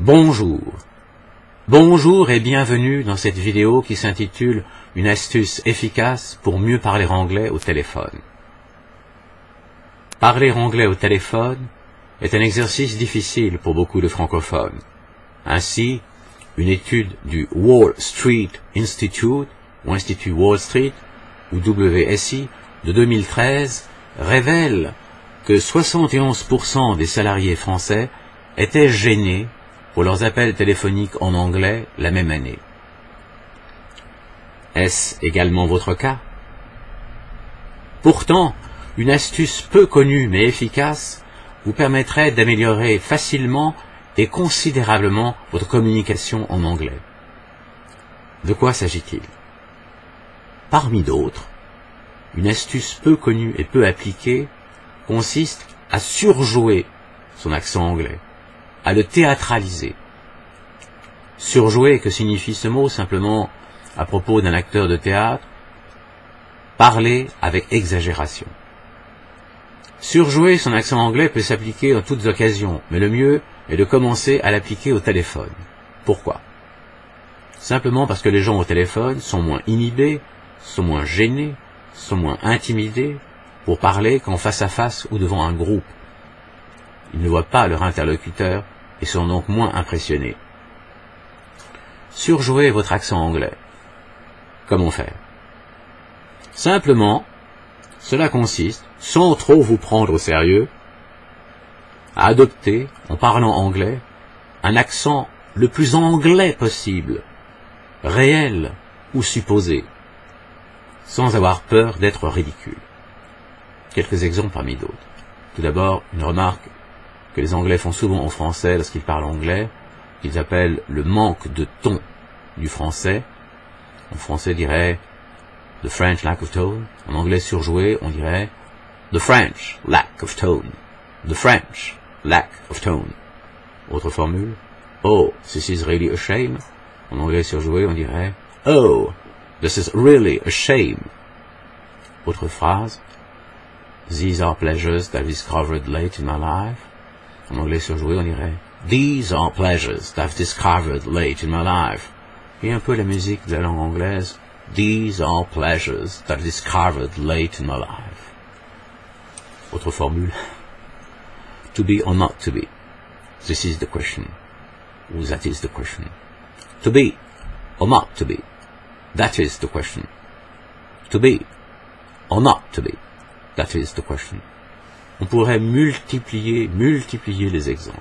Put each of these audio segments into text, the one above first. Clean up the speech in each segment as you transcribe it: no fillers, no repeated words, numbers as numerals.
Bonjour. Bonjour et bienvenue dans cette vidéo qui s'intitule « Une astuce efficace pour mieux parler anglais au téléphone ». Parler anglais au téléphone est un exercice difficile pour beaucoup de francophones. Ainsi, une étude du Wall Street Institute, ou Institut Wall Street, ou WSI, de 2013, révèle que 71% des salariés français étaient gênés pour leurs appels téléphoniques en anglais la même année. Est-ce également votre cas? Pourtant, une astuce peu connue mais efficace vous permettrait d'améliorer facilement et considérablement votre communication en anglais. De quoi s'agit-il? Parmi d'autres, une astuce peu connue et peu appliquée consiste à surjouer son accent anglais, à le théâtraliser. Surjouer, que signifie ce mot? Simplement, à propos d'un acteur de théâtre, parler avec exagération. Surjouer son accent anglais peut s'appliquer en toutes occasions, mais le mieux est de commencer à l'appliquer au téléphone. Pourquoi? Simplement parce que les gens au téléphone sont moins inhibés, sont moins gênés, sont moins intimidés pour parler qu'en face à face ou devant un groupe. Ils ne voient pas leur interlocuteur et sont donc moins impressionnés. Surjouez votre accent anglais. Comment faire? Simplement, cela consiste, sans trop vous prendre au sérieux, à adopter, en parlant anglais, un accent le plus anglais possible, réel ou supposé, sans avoir peur d'être ridicule. Quelques exemples parmi d'autres. Tout d'abord, une remarque que les Anglais font souvent en français lorsqu'ils parlent anglais, qu'ils appellent le manque de ton du français. En français, on dirait the French lack of tone. En anglais surjoué, on dirait the French lack of tone. The French lack of tone. Autre formule, oh, this is really a shame. En anglais surjoué, on dirait oh, this is really a shame. Autre phrase, these are pleasures that I've discovered late in my life. En anglais surjoué, on dirait these are pleasures that I've discovered late in my life. Et un peu la musique de la langue anglaise, these are pleasures that I've discovered late in my life. Autre formule, to be or not to be. This is the question. Or that is the question. To be or not to be. That is the question. To be or not to be. That is the question. On pourrait multiplier les exemples.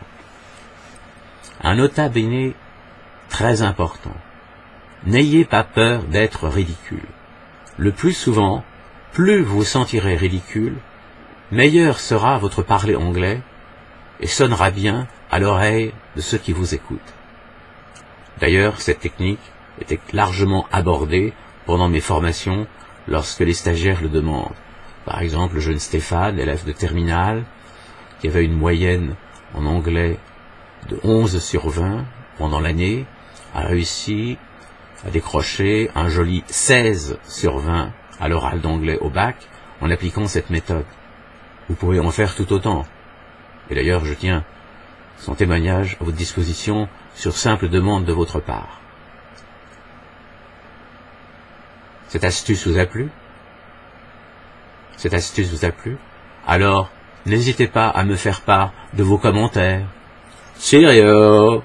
Un nota bene très important. N'ayez pas peur d'être ridicule. Le plus souvent, plus vous vous sentirez ridicule, meilleur sera votre parler anglais et sonnera bien à l'oreille de ceux qui vous écoutent. D'ailleurs, cette technique était largement abordée pendant mes formations lorsque les stagiaires le demandent. Par exemple, le jeune Stéphane, élève de terminale, qui avait une moyenne en anglais de 11 sur 20 pendant l'année, a réussi à décrocher un joli 16 sur 20 à l'oral d'anglais au bac en appliquant cette méthode. Vous pourrez en faire tout autant. Et d'ailleurs, je tiens son témoignage à votre disposition sur simple demande de votre part. Cette astuce vous a plu? Cette astuce vous a plu? Alors, n'hésitez pas à me faire part de vos commentaires. Cheerio!